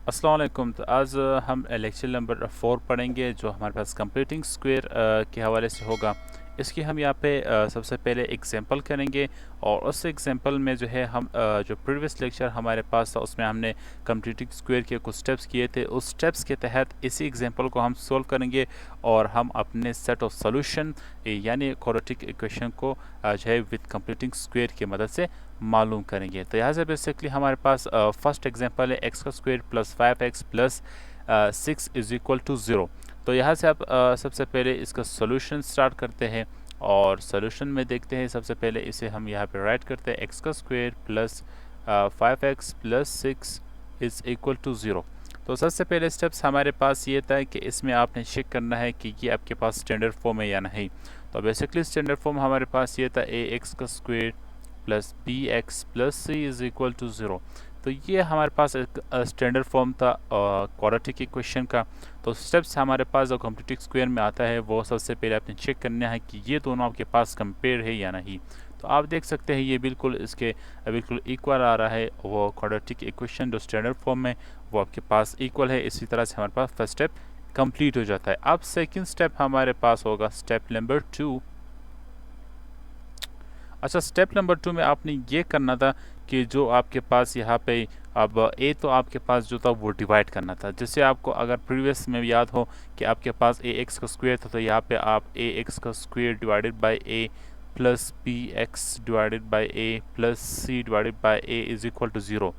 अस्सलाम वालेकुम। तो आज हम लेक्चर नंबर 4 पढ़ेंगे जो हमारे पास कंप्लीटिंग स्क्वायर के हवाले से होगा। इसकी हम यहाँ पे सबसे पहले एग्जांपल करेंगे और उस एग्जांपल में जो है हम जो प्रीवियस लेक्चर हमारे पास था उसमें हमने कंप्लीटिंग स्क्वायर के कुछ स्टेप्स किए थे। उस स्टेप्स के तहत इसी एग्जांपल को हम सोल्व करेंगे और हम अपने सेट ऑफ सॉल्यूशन यानी क्वाड्रेटिक इक्वेशन को जो है विद कंप्लीटिंग स्क्वायर की मदद से मालूम करेंगे। तो यहाँ से बेसिकली हमारे पास फर्स्ट एग्जांपल है एक्स का square plus 5x plus 6 is equal to 0। तो यहाँ से आप सबसे पहले इसका सॉल्यूशन स्टार्ट करते हैं और सॉल्यूशन में देखते हैं। सबसे पहले इसे हम यहाँ पे राइट करते हैं एक्स का square plus 5x plus 6 is equal to 0। तो सबसे पहले स्टेप्स हमारे पास ये था कि इसमें आपने चेक करना है कि ये आपके पास स्टैंडर्ड फॉर्म है या नहीं। तो बेसिकली स्टैंडर्ड फॉर्म हमारे पास ये था ए एक्स का square plus B X plus C is equal to 0। तो ये हमारे पास एक स्टैंडर्ड फॉर्म था क्वाड्रेटिक इक्वेशन का। तो स्टेप्स हमारे पास जो कंप्लीटिंग स्क्वायर में आता है वो सबसे पहले आपने चेक करना है कि ये दोनों आपके पास कंपेयर है या नहीं। तो आप देख सकते हैं ये बिल्कुल इसके बिल्कुल इक्वल आ रहा है। वो क्वाड्रेटिक इक्वेशन जो स्टैंडर्ड फॉर्म में वो आपके पास इक्वल है। इसी तरह से हमारे पास फर्स्ट स्टेप कंप्लीट हो जाता है। अब सेकंड स्टेप हमारे पास होगा स्टेप नंबर 2। अच्छा, स्टेप नंबर 2 में आपने ये करना था कि जो आपके पास यहाँ पे अब ए तो आपके पास जो था वो डिवाइड करना था। जैसे आपको अगर प्रीवियस में याद हो कि आपके पास ए एक्स का स्क्वायर था, तो यहाँ पे आप ए एक्स का square divided by A plus B X divided by A plus C divided by A is equal to 0।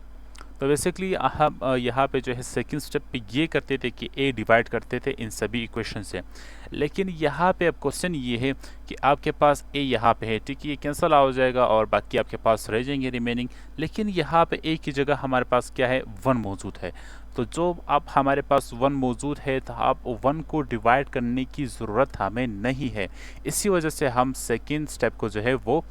तो बेसिकली हम यहाँ पे जो है सेकंड स्टेप पे ये करते थे कि ए डिवाइड करते थे इन सभी इक्वेशन से। लेकिन यहाँ पे अब क्वेश्चन ये है कि आपके पास ए यहाँ पे है, ठीक है, ये कैंसिल हो जाएगा और बाकी आपके पास रह जाएंगे रिमेनिंग। लेकिन यहाँ पे ए की जगह हमारे पास क्या है, 1 मौजूद है। तो जो अब हमारे पास 1 मौजूद है तो आप 1 को डिवाइड करने की ज़रूरत हमें नहीं है। इसी वजह से हम सेकेंड स्टेप को जो है वो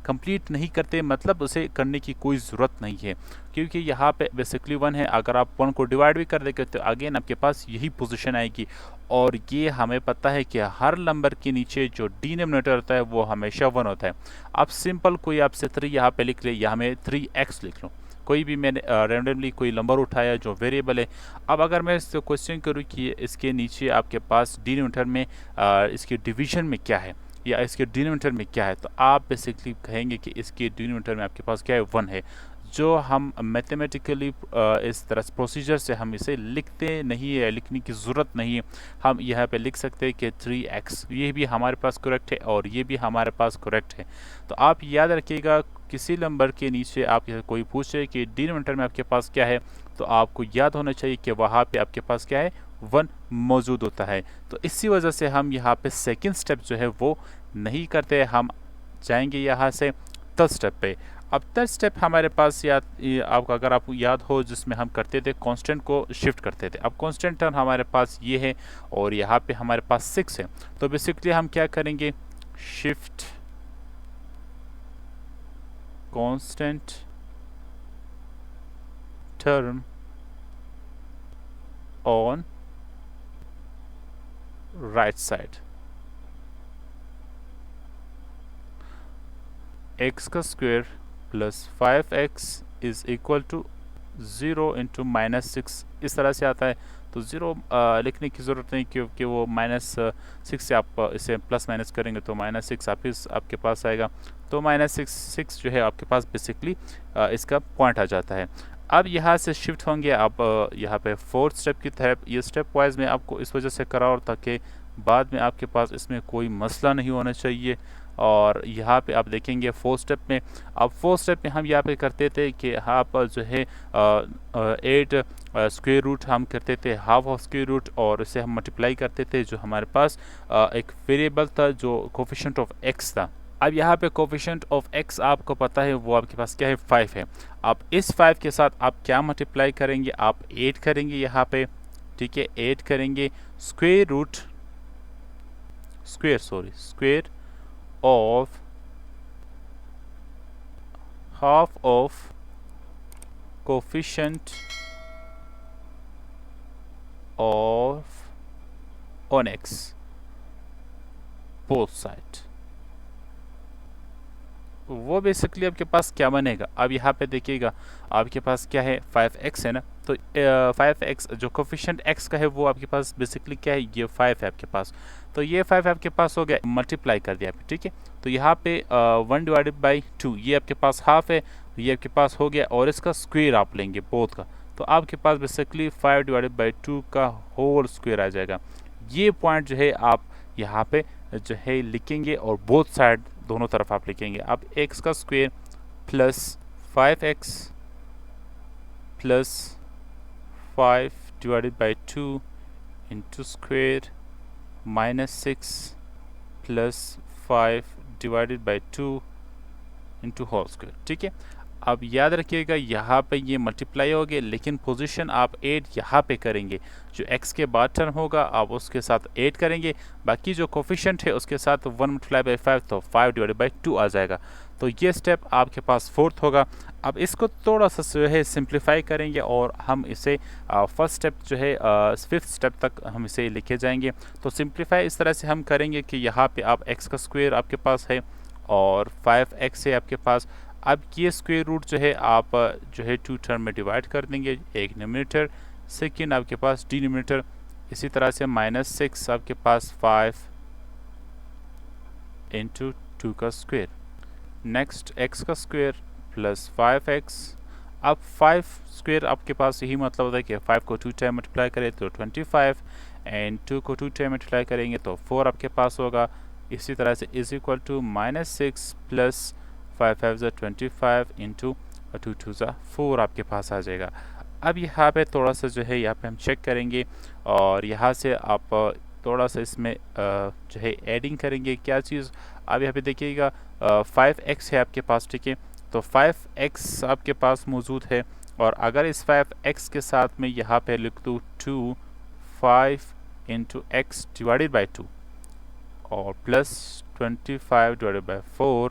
कंप्लीट नहीं करते, मतलब उसे करने की कोई ज़रूरत नहीं है क्योंकि यहाँ पे बेसिकली 1 है। अगर आप 1 को डिवाइड भी कर देंगे तो अगेन आपके पास यही पोजीशन आएगी। और ये हमें पता है कि हर नंबर के नीचे जो डिनोमिनेटर होता है वो हमेशा 1 होता है। आप सिंपल कोई आपसे 3 यहाँ पे लिख ले या हमें 3x लिख लो, कोई भी मैंने रेंडमली कोई नंबर उठाया जो वेरिएबल है। अब अगर मैं इससे क्वेश्चन करूँ कि इसके नीचे आपके पास डिनोमिनेटर में इसके डिवीजन में क्या है या इसके डिनोमिनेटर में क्या है, तो आप बेसिकली कहेंगे कि इसके डिनोमिनेटर में आपके पास क्या है, 1 है। जो हम मैथमेटिकली इस तरह से प्रोसीजर से हम इसे लिखते नहीं है, लिखने की ज़रूरत नहीं है। हम यहाँ पे लिख सकते हैं कि 3x, ये भी हमारे पास करेक्ट है और ये भी हमारे पास करेक्ट है। तो आप याद रखिएगा, किसी नंबर के नीचे आप कोई पूछे कि डिनोमिनेटर में आपके पास क्या है, तो आपको याद होना चाहिए कि वहाँ पे आपके पास क्या है, 1 मौजूद होता है। तो इसी वजह से हम यहाँ पे सेकंड स्टेप जो है वो नहीं करते, हम जाएंगे यहाँ से थर्ड स्टेप पे। अब थर्ड स्टेप हमारे पास आपको अगर आपको याद हो जिसमें हम करते थे कांस्टेंट को शिफ्ट करते थे। अब कांस्टेंट टर्म हमारे पास ये है और यहाँ पे हमारे पास 6 है। तो बेसिकली हम क्या करेंगे, shift constant term on right side. X का square plus 5x is equal to 0 into -6 इस तरह से आता है। तो 0 लिखने की ज़रूरत नहीं क्योंकि वो -6 से आप इसे प्लस माइनस करेंगे तो -6 आपके पास आएगा। तो -6 जो है आपके पास बेसिकली इसका पॉइंट आ जाता है। अब यहाँ से शिफ्ट होंगे आप यहाँ पे फोर्थ स्टेप की तरफ। ये स्टेप वाइज में आपको इस वजह से करा और ताकि बाद में आपके पास इसमें कोई मसला नहीं होना चाहिए। और यहाँ पे आप देखेंगे फोर्थ स्टेप में, अब फोर्थ स्टेप में हम यहाँ पे करते थे कि आप जो है 8 स्क्वायर रूट हम करते थे हाफ ऑफ स्क्वायर रूट और इसे हम मल्टीप्लाई करते थे। जो हमारे पास एक वेरिएबल था जो कोफिशिएंट ऑफ x था। अब यहाँ पे कोफिशिएंट ऑफ x आपको पता है वो आपके पास क्या है, 5 है। अब इस 5 के साथ आप क्या मल्टीप्लाई करेंगे, आप 8 करेंगे यहाँ पे, ठीक है, 8 करेंगे square of half of coefficient of on x both side। वो बेसिकली आपके पास क्या बनेगा, अब यहाँ पे देखिएगा आपके पास क्या है, 5x है ना। तो 5x जो कोफिशिएंट x का है वो आपके पास बेसिकली क्या है, ये 5 है आपके पास। तो ये 5 आपके पास हो गया, मल्टीप्लाई कर दिया आपने, ठीक है। तो यहाँ पे 1 डिवाइडेड बाई 2, ये आपके पास हाफ है, ये आपके पास हो गया, और इसका स्क्वायर आप लेंगे बोथ का, तो आपके पास बेसिकली 5 डिवाइडेड बाई 2 का होल स्क्वायर आ जाएगा। ये पॉइंट जो है आप यहाँ पे जो है लिखेंगे, और बोथ साइड दोनों तरफ आप लिखेंगे। अब x का square plus 5x plus 5 divided by 2 into square minus 6 plus 5 divided by 2 into whole square, ठीक है। अब याद रखिएगा यहाँ पे ये मल्टीप्लाई हो गया, लेकिन पोजीशन आप 8 यहाँ पे करेंगे। जो x के बाद टर्म होगा आप उसके साथ 8 करेंगे, बाकी जो कोफिशिएंट है उसके साथ 1 मल्टीप्लाई बाई 5, तो 5 डिवाइडेड बाई 2 आ जाएगा। तो ये स्टेप आपके पास फोर्थ होगा। अब इसको थोड़ा सा जो है सिंप्लीफाई करेंगे, और हम इसे फर्स्ट स्टेप जो है फिफ्थ स्टेप तक हम इसे लिखे जाएंगे। तो सिंप्लीफाई इस तरह से हम करेंगे कि यहाँ पे आप x का स्क्वायर आपके पास है और 5x है आपके पास। अब ये स्क्वायर रूट जो है आप जो है 2 टर्म में डिवाइड कर देंगे, एक न्यूमरेटर, सेकेंड आपके पास डिनोमिनेटर। इसी तरह से -6 आपके पास 5 इंटू 2 का स्क्वायर। नेक्स्ट x का स्क्वायर प्लस 5x। अब 5 स्क्वायर आपके पास यही मतलब होता है कि 5 को 2 टाइम मल्टीप्लाई करें तो 25, एंड 2 को 2 टाइम मल्टीप्लाई करेंगे तो 4 आपके पास होगा। इसी तरह से इज इक्वल टू -6 प्लस 5 5 ज़ा 25 इंटू 2 2 ज़ा 4 आपके पास आ जाएगा। अब यहाँ पे थोड़ा सा जो है यहाँ पे हम चेक करेंगे, और यहाँ से आप थोड़ा सा इसमें जो है एडिंग करेंगे। क्या चीज़, अब यहाँ पे देखिएगा 5x है आपके पास, ठीक है। तो 5x आपके पास मौजूद है, और अगर इस 5x के साथ में यहाँ पे लिख दूँ 2 5 इंटू x डिवाइडेड बाई 2 और plus 25 divided by 4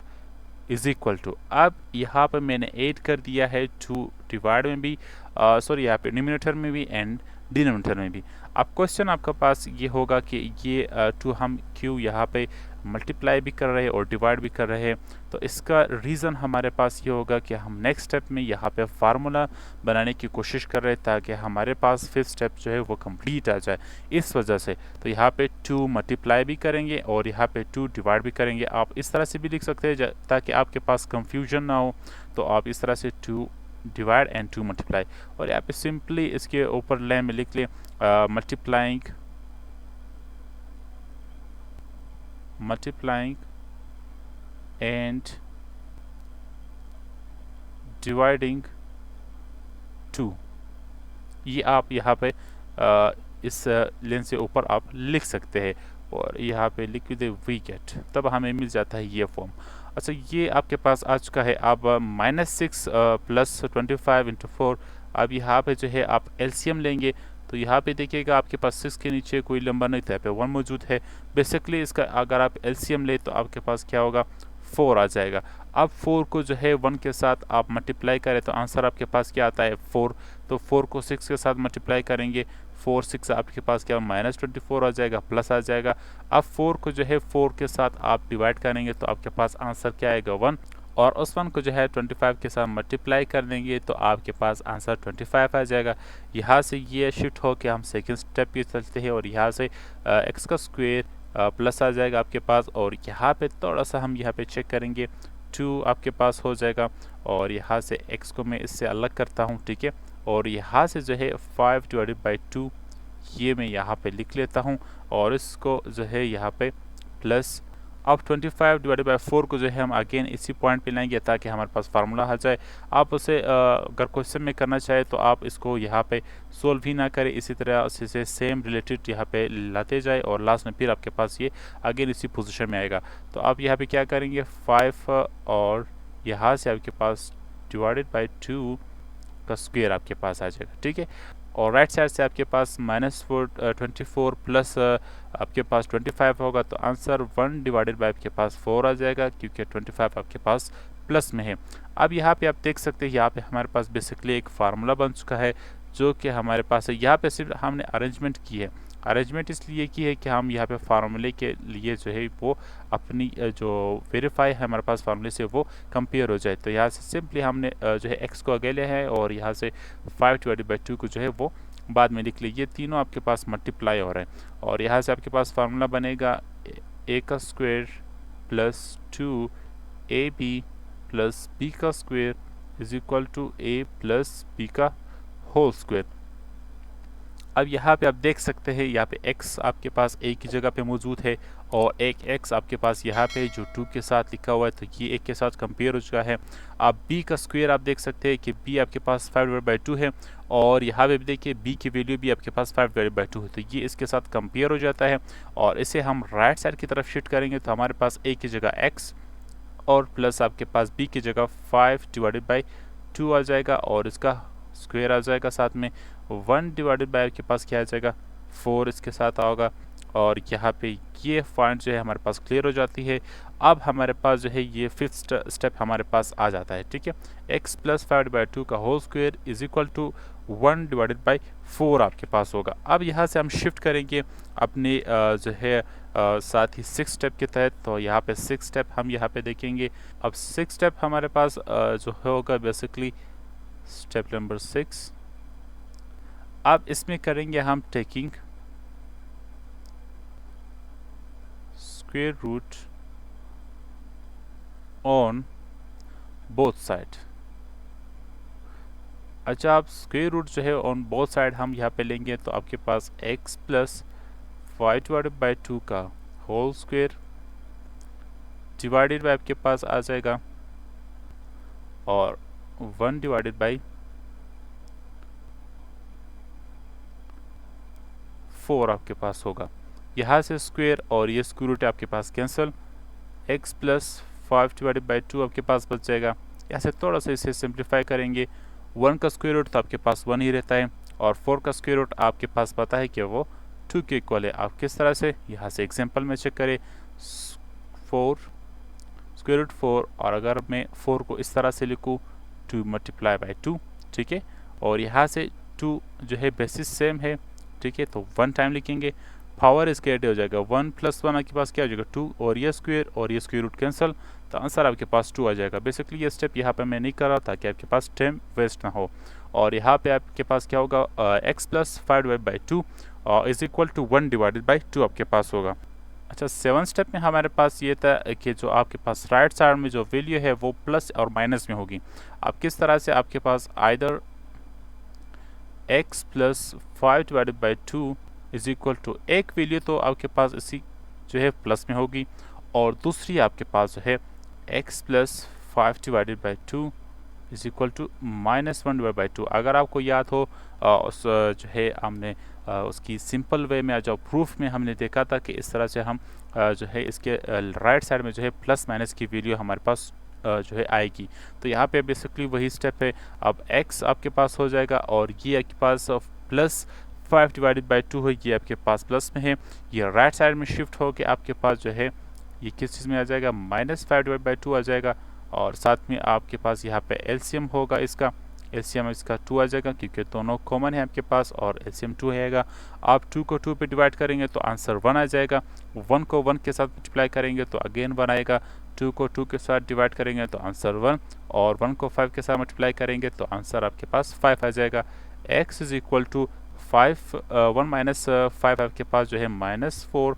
is equal to, अब यहाँ पर मैंने ऐड कर दिया है 2 डिवाइड में भी, सॉरी यहाँ पे न्यूमरेटर में भी एंड डिनोमिनेटर में भी। अब क्वेश्चन आपके पास ये होगा कि ये 2 हम क्यों यहाँ पे मल्टीप्लाई भी कर रहे हैं और डिवाइड भी कर रहे हैं। तो इसका रीज़न हमारे पास ये होगा कि हम नेक्स्ट स्टेप में यहाँ पे फार्मूला बनाने की कोशिश कर रहे हैं, ताकि हमारे पास फिफ्थ स्टेप जो है वो कंप्लीट आ जाए, इस वजह से। तो यहाँ पे 2 मल्टीप्लाई भी करेंगे और यहाँ पे 2 डिवाइड भी करेंगे। आप इस तरह से भी लिख सकते हैं ताकि आपके पास कंफ्यूजन ना हो। तो आप इस तरह से 2 डिवाइड एंड 2 मल्टीप्लाई, और यहाँ पे सिंपली इसके ऊपर लाइन में लिख ले मल्टीप्लाइंग एंड डिवाइडिंग 2। ये आप यहाँ पे इस लाइन से ऊपर आप लिख सकते हैं, और यहाँ पे लिख दे वी गेट, तब हमें मिल जाता है ये फॉर्म। अच्छा, ये आपके पास आ चुका है। अब -6 प्लस 25 इंटू 4, अब यहाँ पे जो है आप एलसीएम लेंगे। तो यहाँ पे देखिएगा आपके पास 6 के नीचे कोई नंबर नहीं था, यहाँ पे 1 मौजूद है। बेसिकली इसका अगर आप एलसीएम ले तो आपके पास क्या होगा, 4 आ जाएगा। अब 4 को जो है 1 के साथ आप मल्टीप्लाई करें तो आंसर आपके पास क्या आता है, 4। तो 4 को 6 के साथ मल्टीप्लाई करेंगे, 4 6 आपके पास क्या -24 आ जाएगा, प्लस आ जाएगा। अब 4 को जो है 4 के साथ आप डिवाइड करेंगे तो आपके पास आंसर क्या आएगा, 1, और उस 1 को जो है 25 के साथ मल्टीप्लाई कर देंगे तो आपके पास आंसर 25 आ जाएगा। यहाँ से ये शिफ्ट हो के हम सेकंड स्टेप पे चलते हैं, और यहाँ से x का स्क्वायर प्लस आ जाएगा आपके पास, और यहाँ पे थोड़ा सा हम यहाँ पे चेक करेंगे, 2 आपके पास हो जाएगा, और यहाँ से x को मैं इससे अलग करता हूँ, ठीक है। और यहाँ से जो है 5 डिवाइडेड बाई 2 ये मैं यहाँ पे लिख लेता हूँ, और इसको जो है यहाँ पे प्लस। अब 25 डिवाइडेड बाई 4 को जो है हम अगेन इसी पॉइंट पे लाएंगे ताकि हमारे पास फार्मूला आ जाए। आप उसे अगर क्वेश्चन में करना चाहे तो आप इसको यहाँ पे सोल्व ही ना करें, इसी तरह से सेम रिलेटेड यहाँ पे लाते जाए, और लास्ट में फिर आपके पास ये अगेन इसी पोजीशन में आएगा। तो आप यहाँ पे क्या करेंगे, 5 और यहाँ से आपके पास डिवाइडेड बाई 2 का स्क्वायर आपके पास आ जाएगा, ठीक है। और राइट साइड से आपके पास -24 प्लस आपके पास 25 होगा, तो आंसर 1 डिवाइडेड बाई आपके पास 4 आ जाएगा, क्योंकि 25 आपके पास प्लस में है। अब यहाँ पे आप देख सकते हैं, यहाँ पे हमारे पास बेसिकली एक फार्मूला बन चुका है जो कि हमारे पास है। यहाँ पे सिर्फ हमने अरेंजमेंट की है, अरेंजमेंट इसलिए की है कि हम यहाँ पे फार्मूले के लिए जो है वो अपनी जो वेरीफाई है हमारे पास फार्मूले से वो कंपेयर हो जाए। तो यहाँ से सिंपली हमने जो है एक्स को आगे लिया है और यहाँ से 5/2 को जो है वो बाद में लिख लिया। ये तीनों आपके पास मल्टीप्लाई हो रहे हैं और यहाँ से आपके पास फार्मूला बनेगा a का square plus 2ab plus b का square is equal to a plus b का होल स्क्वायर। अब यहाँ पे आप देख सकते हैं यहाँ पे x आपके पास a की जगह पे मौजूद है और एक x आपके पास यहाँ पे जो 2 के साथ लिखा हुआ है, तो ये एक के साथ कंपेयर हो चुका है। अब b का स्क्वायर आप देख सकते हैं कि b आपके पास 5/2 है और यहाँ पे भी देखिए b की वैल्यू भी आपके पास 5/2 है, तो ये इसके साथ कंपेयर हो जाता है। और इसे हम राइट साइड की तरफ शिफ्ट करेंगे तो हमारे पास a की जगह x और प्लस आपके पास b की जगह 5/2 आ जाएगा और इसका स्क्वायर आ जाएगा, साथ में 1/, आपके पास क्या आ जाएगा 4 इसके साथ आओगा। और यहाँ पे ये पॉइंट जो है हमारे पास क्लियर हो जाती है। अब हमारे पास जो है ये फिफ्थ स्टेप हमारे पास आ जाता है, ठीक है। x प्लस 5/2 का whole square is equal to 1/4 आपके पास होगा। अब यहाँ से हम शिफ्ट करेंगे अपने जो है साथ ही 6 स्टेप के तहत। तो यहाँ पे 6 स्टेप हम यहाँ पे देखेंगे। अब 6 स्टेप हमारे पास जो होगा बेसिकली स्टेप नंबर 6। अब इसमें करेंगे हम taking square root on both side. अच्छा, आप स्क्वायर रूट जो है ऑन बोथ साइड हम यहाँ पे लेंगे तो आपके पास x प्लस 5/2 का होल स्क्वायर डिवाइडेड बाय आपके पास आ जाएगा और 1/4 आपके पास होगा। यहाँ से स्क्वायर और ये स्क्वायर रूट आपके पास कैंसिल, x प्लस 5/2 आपके पास बच जाएगा। यहाँ से थोड़ा सा इसे सिंप्लीफाई करेंगे। 1 का स्क्वायर रूट तो आपके पास 1 ही रहता है और 4 का स्क्वायर रूट आपके पास पता है कि वो 2 के इक्वल है। आप किस तरह से यहाँ से एग्जांपल में चेक करें, 4 स्क्वायर रूट 4 और अगर मैं 4 को इस तरह से लिखूँ 2/2, ठीक है। और यहाँ से 2 जो है बेसिस सेम है, ठीक है, तो 1 टाइम लिखेंगे, पावर इसके एड हो जाएगा 1 + 1 आपके पास क्या हो जाएगा 2 और ये स्क्वायर रूट कैंसिल, तो आंसर आपके पास 2 आ जाएगा। बेसिकली ये स्टेप यहाँ पे मैं नहीं कर रहा ताकि आपके पास टाइम वेस्ट ना हो। और यहाँ पे आपके पास क्या होगा x plus 5/2 is equal to 1/2 आपके पास होगा। अच्छा, 7 स्टेप में हमारे पास ये था कि जो आपके पास राइट साइड में जो वैल्यू है वो प्लस और माइनस में होगी। अब किस तरह से आपके पास either x plus 5/2 is equal to एक वैल्यू तो आपके पास इसी जो है प्लस में होगी और दूसरी आपके पास जो है x plus 5/2 is equal to -1/2। अगर आपको याद हो उस जो है हमने उसकी सिंपल वे में जो प्रूफ में हमने देखा था कि इस तरह से हम जो है इसके राइट साइड में जो है प्लस माइनस की वैल्यू हमारे पास जो है आएगी। तो यहाँ पे बेसिकली वही स्टेप है। अब x आपके पास हो जाएगा और ये आपके पास प्लस 5/2 है, ये आपके पास प्लस में है, ये राइट साइड में शिफ्ट हो के आपके पास जो है ये किस चीज़ में आ जाएगा -5/2 आ जाएगा। और साथ में आपके पास यहाँ पे एलसीएम होगा, इसका एलसीएम इसका 2 आ जाएगा क्योंकि दोनों कॉमन है आपके पास और एलसीएम 2 आएगा। आप 2 को 2 पे डिवाइड करेंगे तो आंसर 1 आ जाएगा। 1 को 1 के साथ मल्टीप्लाई करेंगे तो अगेन 1 आएगा। 2 को 2 के साथ डिवाइड करेंगे तो आंसर 1 और 1 को 5 के साथ मल्टीप्लाई करेंगे तो आंसर आपके पास 5 आ जाएगा। x इज इक्वल टू 1 - 5 आपके पास जो है -4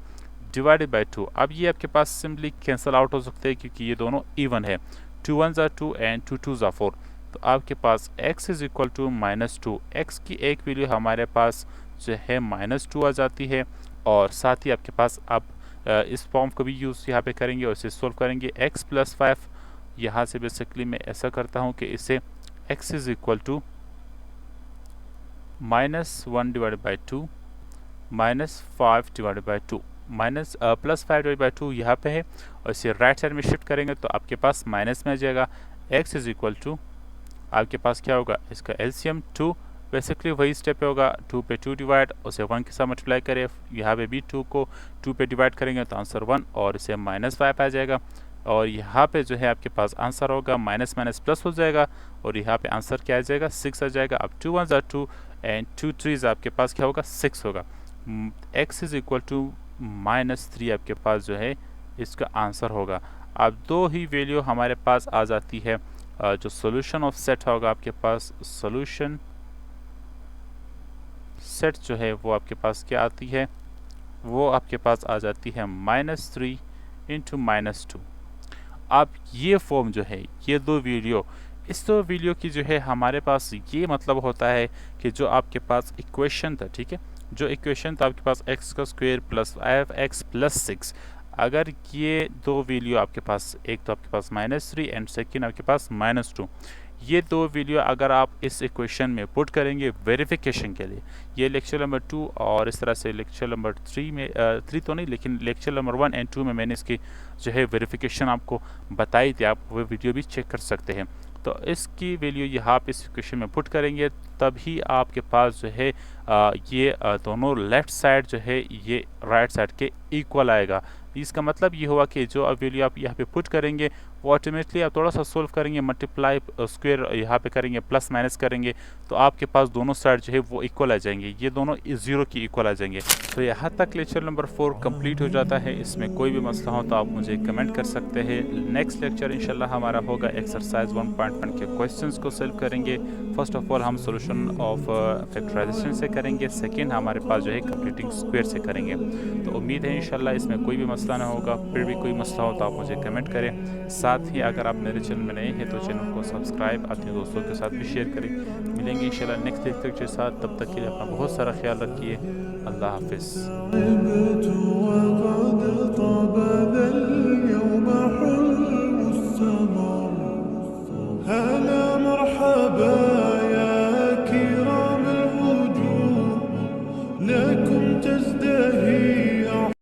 डिवाइडेड बाई 2। अब ये आपके पास सिंपली कैंसिल आउट हो सकते हैं क्योंकि ये दोनों इवन है। 2 1s are 2 and 2 2s are 4। तो आपके पास x is equal to -2। x की एक वैल्यू हमारे पास जो है -2 आ जाती है और साथ ही आपके पास अब इस फॉर्म को भी यूज़ यहाँ पे करेंगे और इसे सोल्व करेंगे। x प्लस 5 यहाँ से बेसिकली मैं ऐसा करता हूँ कि इसे x is equal to -1/2 -5/2 plus 5/2 यहाँ पे है और इसे राइट साइड में शिफ्ट करेंगे तो आपके पास माइनस में आ जाएगा। x इज इक्वल टू आपके पास क्या होगा, इसका एलसीएम 2, बेसिकली वही स्टेप होगा 2 पे 2 डिवाइड, उसे 1 के साथ मल्टीप्लाई करें, यहाँ पे भी 2 को 2 पे डिवाइड करेंगे तो आंसर 1 और इसे -5 आ जाएगा। और यहाँ पे जो है आपके पास आंसर होगा माइनस माइनस प्लस हो जाएगा और यहाँ पे आंसर क्या आ जाएगा 6 आ जाएगा। अब 2 1s are 2 एंड 2 3s आपके पास क्या होगा 6 होगा। x इज़ इक्वल टू -3 आपके पास जो है इसका आंसर होगा। अब दो ही वैल्यू हमारे पास आ जाती है, जो सोल्यूशन ऑफ सेट होगा आपके पास, सोल्यूशन सेट जो है वो आपके पास क्या आती है, वो आपके पास आ जाती है -3 इंटू -2। अब ये फॉर्म जो है, ये दो वीडियो, इस दो वीडियो की जो है हमारे पास ये मतलब होता है कि जो आपके पास इक्वेशन था, ठीक है, जो इक्वेशन था आपके पास x का स्क्वायर प्लस 5x प्लस 6, अगर ये दो वैल्यू आपके पास, एक तो आपके पास -3 एंड सेकेंड आपके पास -2, ये दो वैल्यू अगर आप इस इक्वेशन में पुट करेंगे वेरिफिकेशन के लिए, ये लेक्चर नंबर 2 और इस तरह से लेक्चर नंबर 3 में 3 तो नहीं, लेकिन लेक्चर नंबर 1 एंड 2 में मैंने इसकी जो है वेरिफिकेशन आपको बताई थी, आप वो वीडियो भी चेक कर सकते हैं। तो इसकी वैल्यू यहाँ पे इस इक्वेशन में पुट करेंगे, तभी आपके पास जो है ये दोनों लेफ़्ट साइड जो है ये राइट साइड के इक्वल आएगा। इसका मतलब ये हुआ कि जो वैल्यू आप यहाँ पे पुट करेंगे वो ऑटोमेटिकली आप थोड़ा सा सोल्व करेंगे, मल्टीप्लाई स्क्वायर यहाँ पे करेंगे, प्लस माइनस करेंगे, तो आपके पास दोनों साइड जो है वो इक्वल आ जाएंगे, ये दोनों 0 की इक्वल आ जाएंगे। तो यहाँ तक लेक्चर नंबर 4 कंप्लीट हो जाता है। इसमें कोई भी मसला हो तो आप मुझे कमेंट कर सकते हैं। नेक्स्ट लेक्चर इंशाल्लाह हमारा होगा एक्सरसाइज 1.1 के क्वेश्चंस को सॉल्व करेंगे। फर्स्ट ऑफ ऑल हम सोल्यूशन ऑफ फैक्टराइजेशन से करेंगे, सेकेंड हमारे पास जो है कंप्लीटिंग स्क्वायर से करेंगे। तो उम्मीद है इंशाल्लाह इसमें कोई भी मसला ना होगा। फिर भी कोई मसला हो तो आप मुझे कमेंट करें। साथ ही अगर आप मेरे चैनल में नए हैं तो चैनल को सब्सक्राइब अपने दोस्तों के साथ भी शेयर करें। मिलेंगे इंशाल्लाह नेक्स्ट लेक्चर के साथ, तब तक के लिए अपना बहुत सारा ख्याल रखिए। अल्लाह हाफिज़।